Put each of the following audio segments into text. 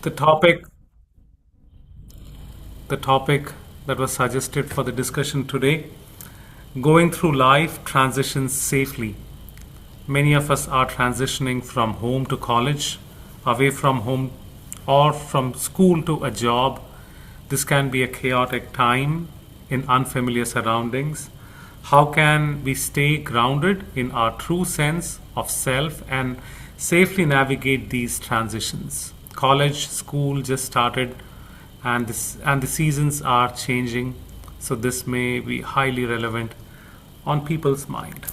The topic, the topic that was suggested for the discussion today, going through life transitions safely. Many of us are transitioning from home to college, away from home, or from school to a job. This can be a chaotic time in unfamiliar surroundings. How can we stay grounded in our true sense of self and safely navigate these transitions? College, school just started, and the seasons are changing, so this may be highly relevant on people's mind,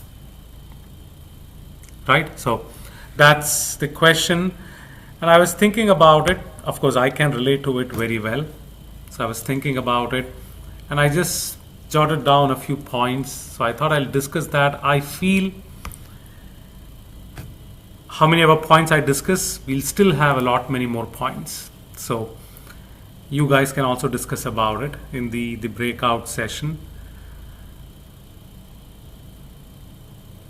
right? So that's the question, and I was thinking about it. Of course, I can relate to it very well. So I was thinking about it, and I just jotted down a few points. So I thought I'll discuss that. I feel how many other points I discuss, we'll still have a lot many more points. So you guys can also discuss about it in the breakout session,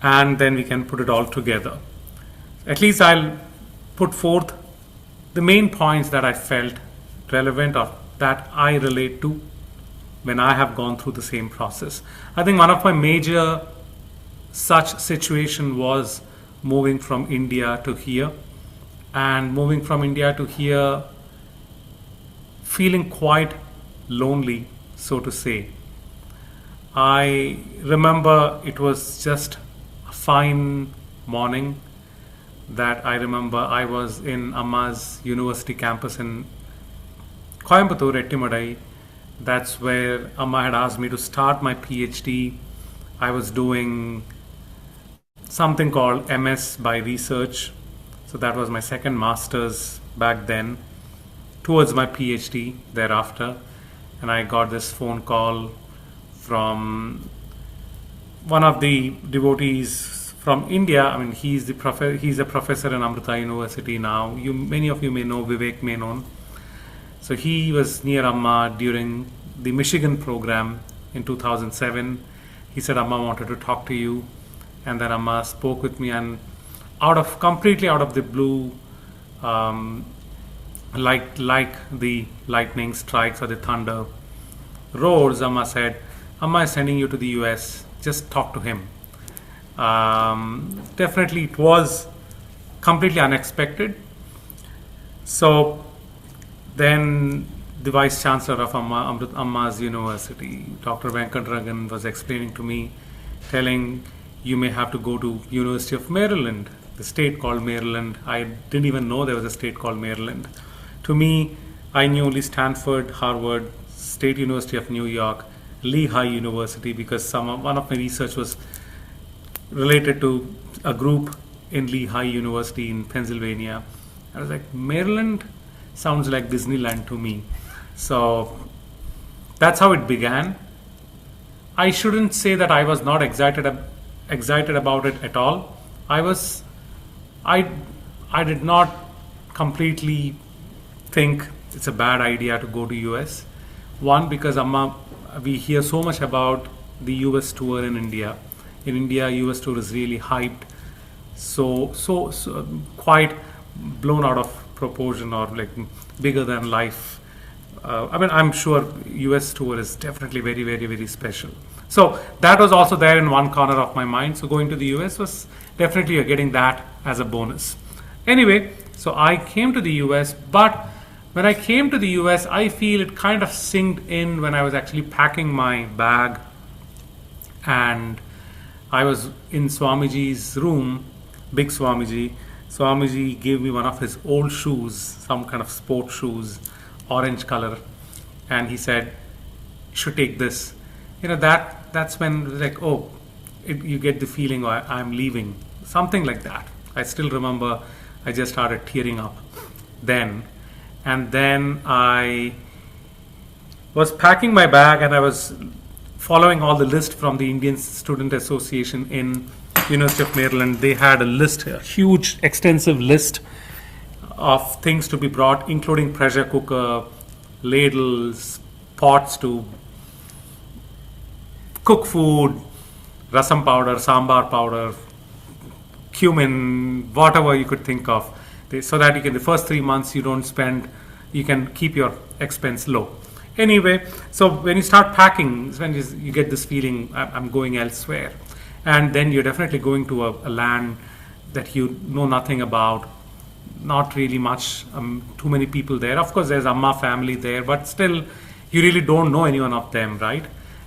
and then we can put it all together. At least I'll put forth the main points that I felt relevant or that I relate to when I have gone through the same process. I think one of my major such situation was moving from India to here, and moving from India to here feeling quite lonely, so to say. I remember it was just a fine morning that I remember I was in Amma's university campus in Coimbatore, Ettimadai. That's where Amma had asked me to start my PhD. I was doing something called MS by research. So that was my second master's back then, towards my PhD thereafter. And I got this phone call from one of the devotees from India. I mean, he's a professor in Amrita University now. Many of you may know Vivek Menon. So he was near Amma during the Michigan program in 2007. He said, Amma wanted to talk to you. And then Amma spoke with me, and completely out of the blue, like the lightning strikes or the thunder roars, Amma said, Amma is sending you to the US. Just talk to him. Definitely, it was completely unexpected. So then the vice chancellor of Amma's university, Dr. Venkatragan, was explaining to me, telling, you may have to go to University of Maryland, the state called Maryland. I didn't even know there was a state called Maryland. To me, I knew only Stanford, Harvard, State University of New York, Lehigh University, because one of my research was related to a group in Lehigh University in Pennsylvania. I was like, Maryland sounds like Disneyland to me. So that's how it began. I shouldn't say that I was not excited about it at all. I did not completely think it's a bad idea to go to US. One, because we hear so much about the US tour in India. In India, US tour is really hyped, so quite blown out of proportion, or like bigger than life. I mean, I'm sure US tour is definitely very, very, very special. So that was also there in one corner of my mind. So going to the US was definitely getting that as a bonus. Anyway, so I came to the US, but when I came to the US, I feel it kind of sinked in when I was actually packing my bag, and I was in Swamiji's room, big Swamiji. Swamiji gave me one of his old shoes, some kind of sport shoes, orange color, and he said, you should take this. That's when, like, you get the feeling, I'm leaving, something like that. I still remember I just started tearing up then. And then I was packing my bag, and I was following all the list from the Indian Student Association in University of Maryland. They had a huge, extensive list of things to be brought, including pressure cooker, ladles, pots to cook food, rasam powder, sambar powder, cumin, whatever you could think of. So that the first 3 months you don't spend you can keep your expense low. Anyway, so when you start packing, is when you get this feeling, I'm going elsewhere. And then you're definitely going to a land that you know nothing about, not really much, too many people there. Of course, there's Amma family there, but still, you really don't know anyone of them, right?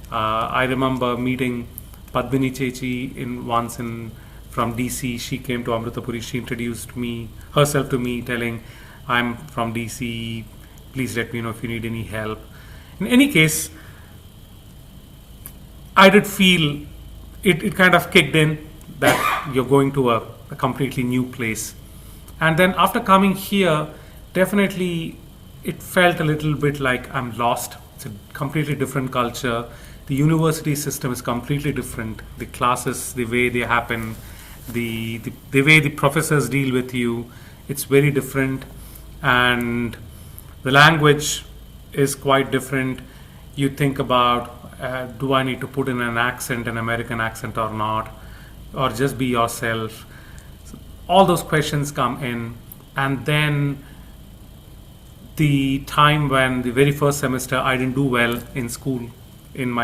I remember meeting Padmini Chechi once from DC. She came to Amritapuri. She introduced herself to me, telling, "I'm from DC. Please let me know if you need any help." In any case, I did feel it kind of kicked in that you're going to a completely new place. And then after coming here, definitely it felt a little bit like I'm lost. It's a completely different culture. The university system is completely different. The classes, the way they happen, the way the professors deal with you, it's very different. And the language is quite different. You think about, do I need to put in an accent, an American accent or not, or just be yourself? So all those questions come in. And then the time when the very first semester I didn't do well in school, in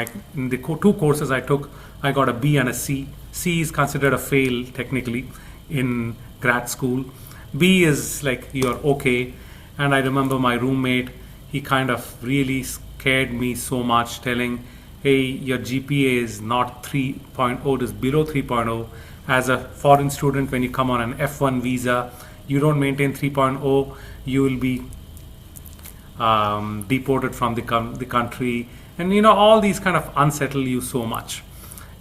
the two courses I took, I got a B and a C. C is considered a fail technically in grad school. B is like you're okay. And I remember my roommate, he kind of really scared me so much, telling, hey, your GPA is not 3.0, it is below 3.0. As a foreign student, when you come on an F1 visa, you don't maintain 3.0, you will be deported from the country. And you know, all these kind of unsettle you so much.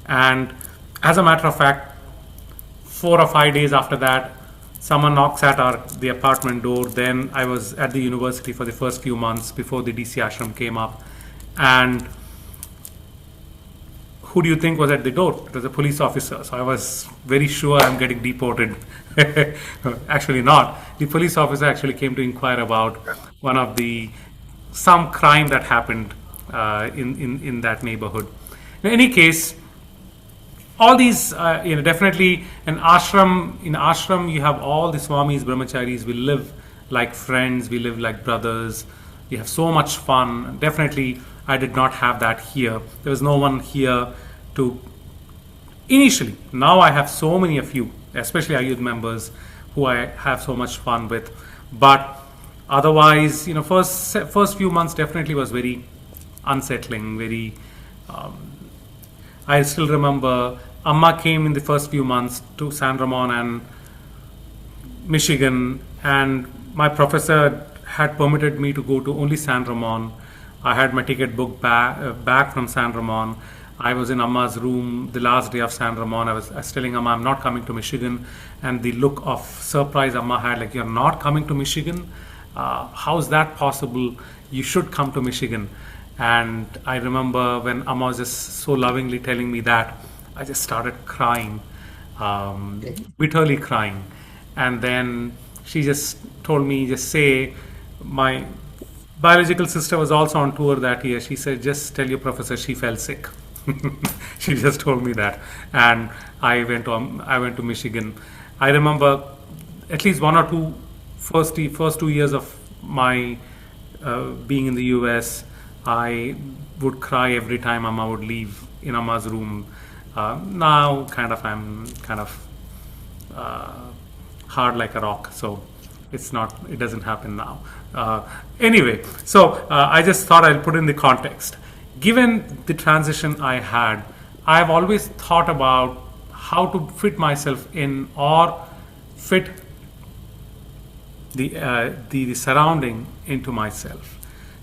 And as a matter of fact, 4 or 5 days after that, someone knocks at the apartment door. Then I was at the university for the first few months before the DC ashram came up. And who do you think was at the door? It was a police officer. So I was very sure I'm getting deported. Actually not. The police officer actually came to inquire about some crime that happened in that neighborhood. In any case, all these, definitely in ashram you have all the swamis, brahmacharis. We live like friends, we live like brothers. We have so much fun. Definitely, I did not have that here. There was no one here to initially. Now I have so many of you, especially AYUDH members, who I have so much fun with. But otherwise, first few months definitely was very unsettling. Very. I still remember Amma came in the first few months to San Ramon and Michigan, and my professor had permitted me to go to only San Ramon. I had my ticket booked back from San Ramon. I was in Amma's room the last day of San Ramon. I was telling Amma, I'm not coming to Michigan. And the look of surprise Amma had, like, you're not coming to Michigan? How's that possible? You should come to Michigan. And I remember when Amma was just so lovingly telling me that, I just started crying, bitterly crying. And then she just told me, just say, my biological sister was also on tour that year. She said, just tell your professor she fell sick. She just told me that. And I went to Michigan. I remember at least one or two first 2 years of my being in the US, I would cry every time Amma would leave in Amma's room. Now I'm kind of hard like a rock, so it doesn't happen now. Anyway, so I just thought I'll put in the context. Given the transition I had, I've always thought about how to fit myself in or fit the surrounding into myself.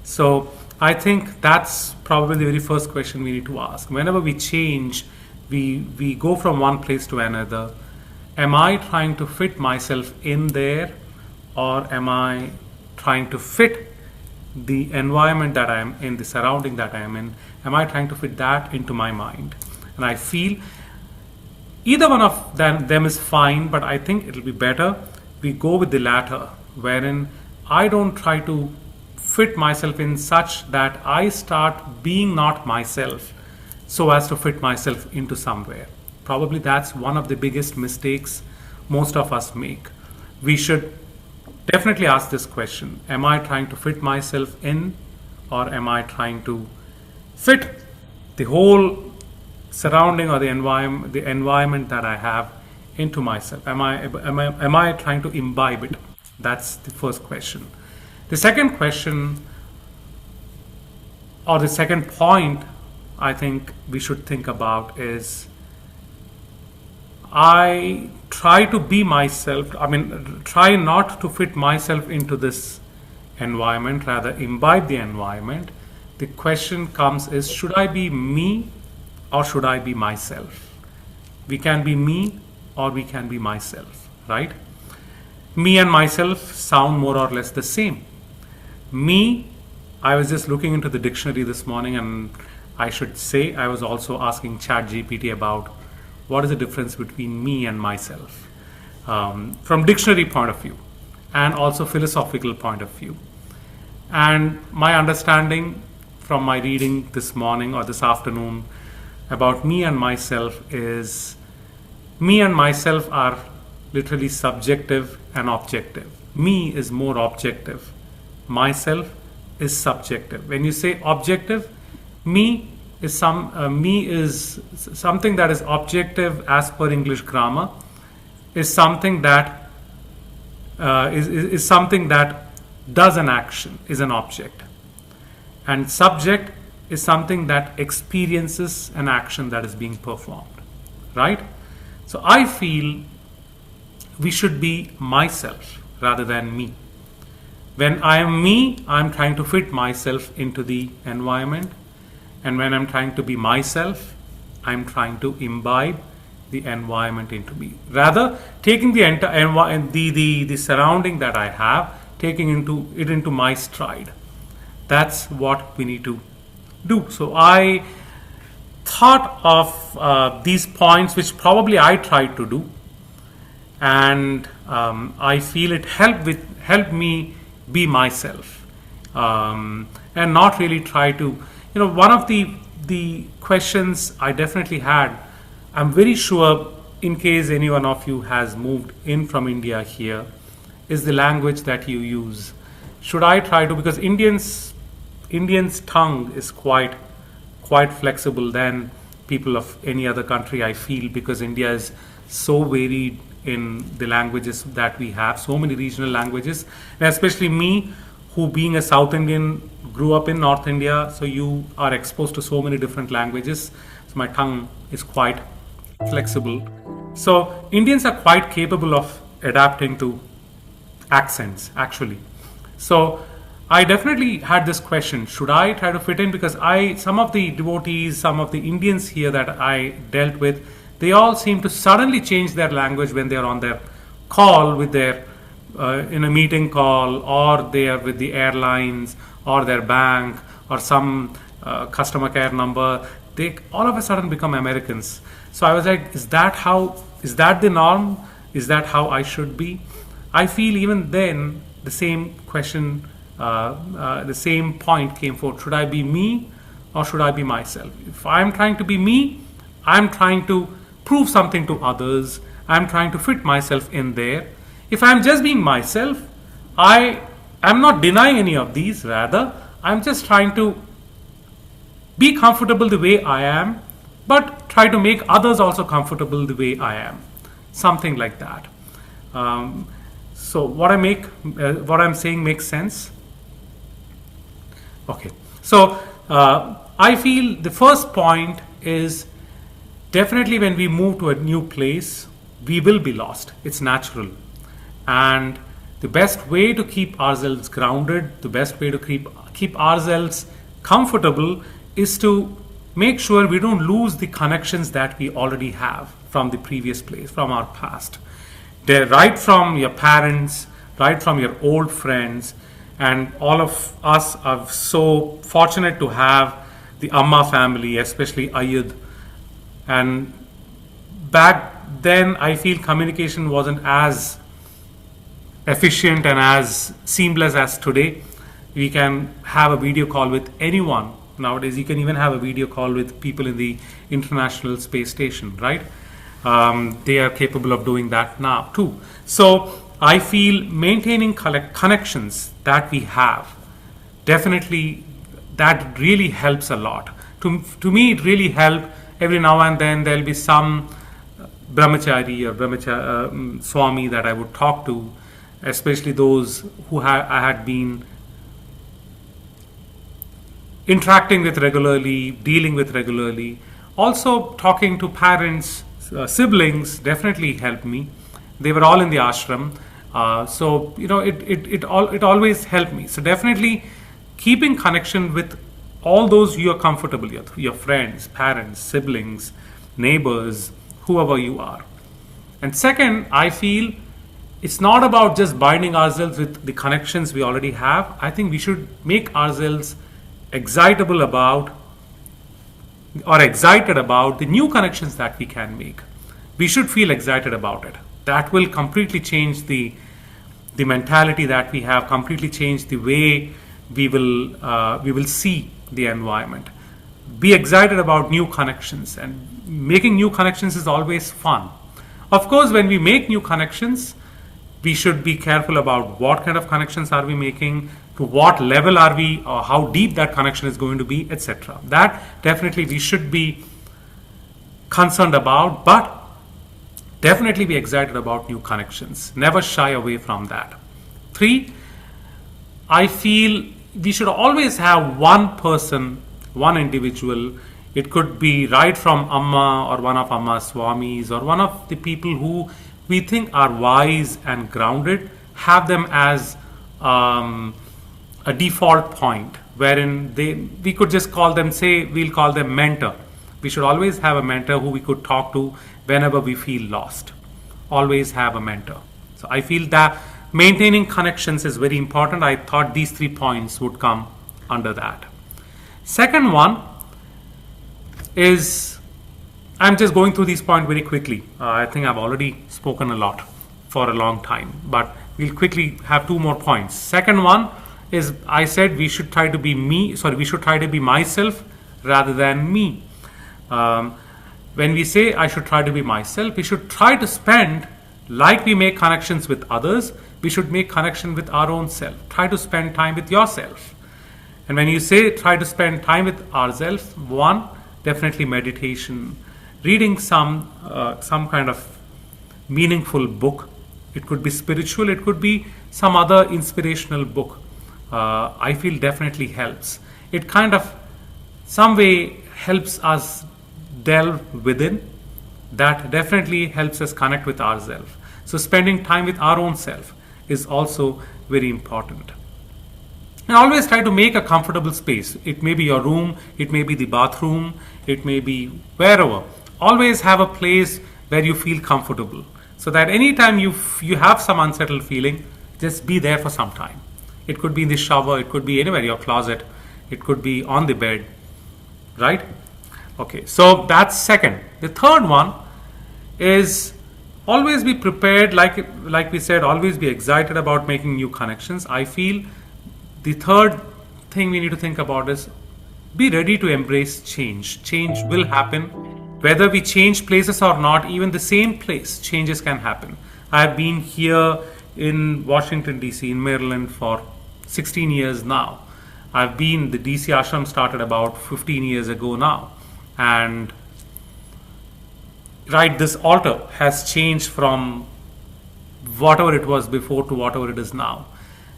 So I think that's probably the very first question we need to ask. Whenever we change, we go from one place to another. Am I trying to fit myself in there, or am I trying to fit the environment that I am in, the surrounding that I am in? Am I trying to fit that into my mind? And I feel either one of them is fine, but I think it'll be better we go with the latter, wherein I don't try to fit myself in such that I start being not myself so as to fit myself into somewhere. Probably that's one of the biggest mistakes most of us make. We should definitely ask this question: am I trying to fit myself in, or am I trying to fit the whole surrounding or the environment that I have into myself? Am I trying to imbibe it? That's the first question. The second question, or the second point I think we should think about is, I try to be myself, try not to fit myself into this environment, rather imbibe the environment. The question comes is, should I be me or should I be myself? We can be me or we can be myself, right? Me and myself sound more or less the same. Me, I was just looking into the dictionary this morning, and I should say I was also asking ChatGPT about what is the difference between me and myself, from dictionary point of view and also philosophical point of view. And my understanding from my reading this morning or this afternoon about me and myself is, me and myself are literally subjective and objective. Me is more objective. Myself is subjective. When you say objective, me is something that is objective as per English grammar, is something that is something that does an action, is an object. And subject is something that experiences an action that is being performed, right? So I feel we should be myself rather than me. When I am me, I'm trying to fit myself into the environment. And when I'm trying to be myself, I'm trying to imbibe the environment into me. Rather, taking the surrounding that I have, taking it into my stride. That's what we need to do. So I thought of these points, which probably I tried to do, and I feel it helped me be myself, and not really try to. One of the questions I definitely had, I'm very sure, in case any one of you has moved in from India here, is the language that you use. Should I try to, because Indians' tongue is quite flexible than people of any other country, I feel, because India is so varied in the languages that we have, so many regional languages, and especially me, who being a South Indian, grew up in North India, so you are exposed to so many different languages. So my tongue is quite flexible. So Indians are quite capable of adapting to accents, actually. So I definitely had this question: should I try to fit in? Because some of the devotees, some of the Indians here that I dealt with, they all seem to suddenly change their language when they are on their call with their in a meeting call, or they are with the airlines or their bank or some customer care number. They all of a sudden become Americans. So I was like, is that the norm? Is that how I should be? I feel even then the same question, the same point came forth. Should I be me or should I be myself? If I'm trying to be me, I'm trying to prove something to others. I'm trying to fit myself in there. If I'm just being myself, I am not denying any of these. Rather, I'm just trying to be comfortable the way I am, but try to make others also comfortable the way I am. Something like that. So what I'm saying makes sense. Okay. So I feel the first point is, definitely when we move to a new place, we will be lost. It's natural. And the best way to keep ourselves grounded, the best way to keep ourselves comfortable, is to make sure we don't lose the connections that we already have from the previous place, from our past. They're right from your parents, right from your old friends, and all of us are so fortunate to have the Amma family, especially AYUDH. And back then, I feel communication wasn't as efficient and as seamless as today. We can have a video call with anyone. Nowadays, you can even have a video call with people in the International Space Station, right? They are capable of doing that now too. So I feel maintaining connections that we have, definitely that really helps a lot. To me, it really helped. Every now and then there'll be some brahmachari or swami that I would talk to, especially those who I had been interacting with regularly, dealing with regularly. Also, talking to parents, siblings definitely helped me. They were all in the ashram, so it always helped me. So definitely, keeping connection with all those you are comfortable with, your friends, parents, siblings, neighbors, whoever you are. And second, I feel it's not about just binding ourselves with the connections we already have. I think we should make ourselves excited about the new connections that we can make. We should feel excited about it. That will completely change the mentality that we have, completely change the way we will see the environment. Be excited about new connections, and making new connections is always fun. Of course, when we make new connections, we should be careful about what kind of connections are we making, to what level are we, or how deep that connection is going to be, etc. That definitely we should be concerned about, but definitely be excited about new connections. Never shy away from that. 3, I feel we should always have one person, one individual. It could be right from Amma or one of Amma's Swamis or one of the people who we think are wise and grounded. Have them as a default point wherein we could just call them, we'll call them mentor. We should always have a mentor who we could talk to whenever we feel lost. Always have a mentor. So I feel that maintaining connections is very important. I thought these 3 points would come under that. Second one is, I'm just going through these points very quickly. I think I've already spoken a lot for a long time, but we'll quickly have 2 more points. Second one is, I said we should try to be we should try to be myself rather than me. When we say I should try to be myself, we should try to spend, like we make connections with others, we should make connection with our own self. Try to spend time with yourself. And when you say try to spend time with ourselves, one, definitely meditation, reading some kind of meaningful book. It could be spiritual, it could be some other inspirational book. I feel definitely helps. It kind of some way helps us delve within. That definitely helps us connect with ourselves. So spending time with our own self is also very important. And always try to make a comfortable space. It may be your room, it may be the bathroom, it may be wherever. Always have a place where you feel comfortable, so that anytime you have some unsettled feeling, just be there for some time. It could be in the shower, it could be anywhere, your closet, it could be on the bed, right? Okay, so that's second. The third one is always be prepared, like we said, always be excited about making new connections. I feel the third thing we need to think about is be ready to embrace change. Change will happen. Whether we change places or not, even the same place, changes can happen. I have been here in Washington, D.C., in Maryland for 16 years now. The DC ashram started about 15 years ago now. And right, this altar has changed from whatever it was before to whatever it is now.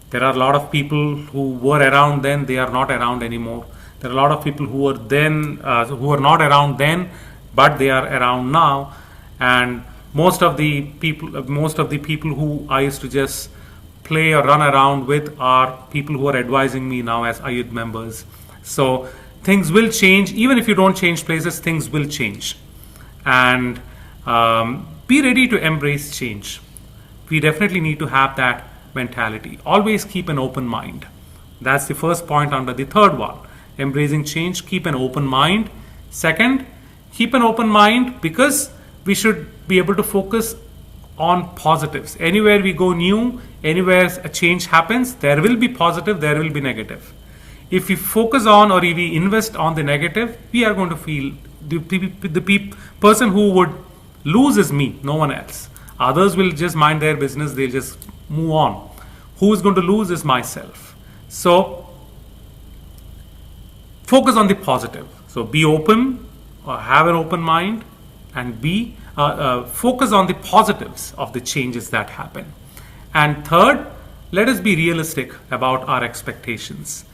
There are a lot of people who were around then, they are not around anymore. There are a lot of people who were not around then, but they are around now. And most of the people who I used to just play or run around with are people who are advising me now as AYUDH members. So things will change. Even if you don't change places, things will change. And be ready to embrace change. We definitely need to have that mentality. Always keep an open mind. That's the first point under the third one. Embracing change, keep an open mind. Second, keep an open mind because we should be able to focus on positives. Anywhere we go new, anywhere a change happens, there will be positive, there will be negative. If we focus on or if we invest on the negative, we are going to feel the person who would lose is me, no one else. Others will just mind their business, they'll just move on. Who is going to lose is myself. So focus on the positive. So be open, or have an open mind, and be focus on the positives of the changes that happen. And third, let us be realistic about our expectations.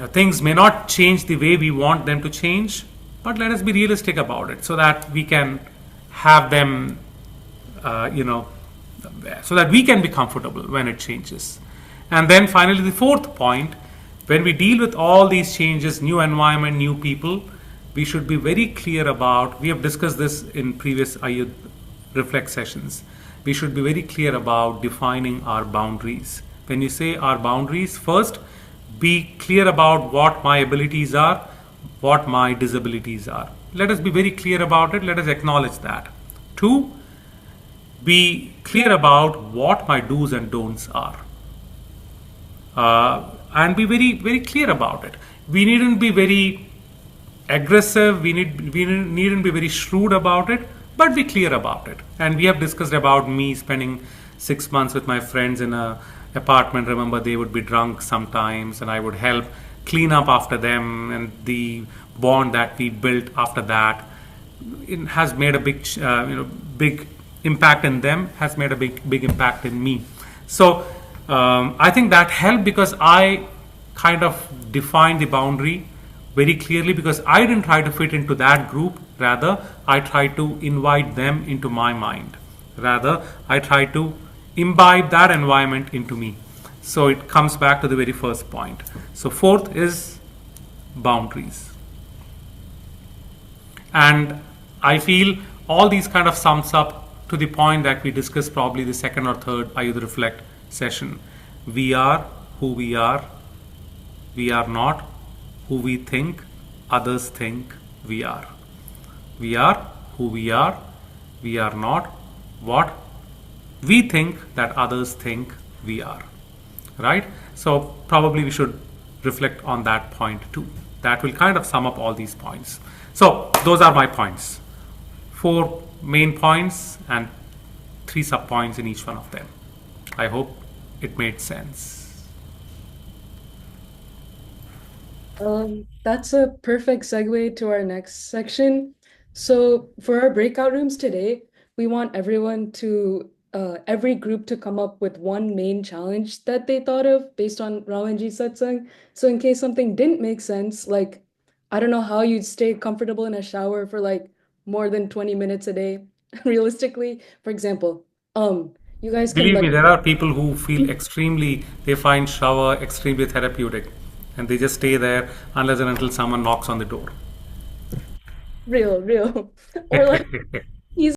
Things may not change the way we want them to change, but let us be realistic about it so that we can have them, you know, so that we can be comfortable when it changes. And then finally, the fourth point, when we deal with all these changes, new environment, new people, we should be very clear about, we have discussed this in previous AYUDH Reflect sessions, we should be very clear about defining our boundaries. When you say our boundaries, first, be clear about what my abilities are, what my disabilities are. Let us be very clear about it. Let us acknowledge that. Two, be clear about what my do's and don'ts are. And be very clear about it. We needn't be very aggressive. We needn't be very shrewd about it, but be clear about it. And we have discussed about me spending 6 months with my friends in a apartment. Remember, they would be drunk sometimes, and I would help clean up after them, and the bond that we built after that, it has made a big impact in them, has made a big impact in me. So I think that helped because I kind of defined the boundary very clearly, because I didn't try to fit into that group. Rather, I tried to invite them into my mind. Rather, I tried to imbibe that environment into me. So it comes back to the very first point. So fourth is boundaries. And I feel all these kind of sums up to the point that we discussed probably the second or third AYUDH Reflect session. We are who we are. We are not who we think others think we are. We are who we are. We are not what we think that others think we are. Right? So probably we should reflect on that point too. That will kind of sum up all these points. So those are my points. 4 main points and 3 sub points in each one of them. I hope it made sense. That's a perfect segue to our next section. So for our breakout rooms today, we want everyone to, every group to come up with one main challenge that they thought of based on Ramanji's satsang. So in case something didn't make sense, like, I don't know how you'd stay comfortable in a shower for like more than 20 minutes a day, realistically. For example, you guys can Believe like me, there are people who feel they find shower extremely therapeutic, and they just stay there unless and until someone knocks on the door. real, or like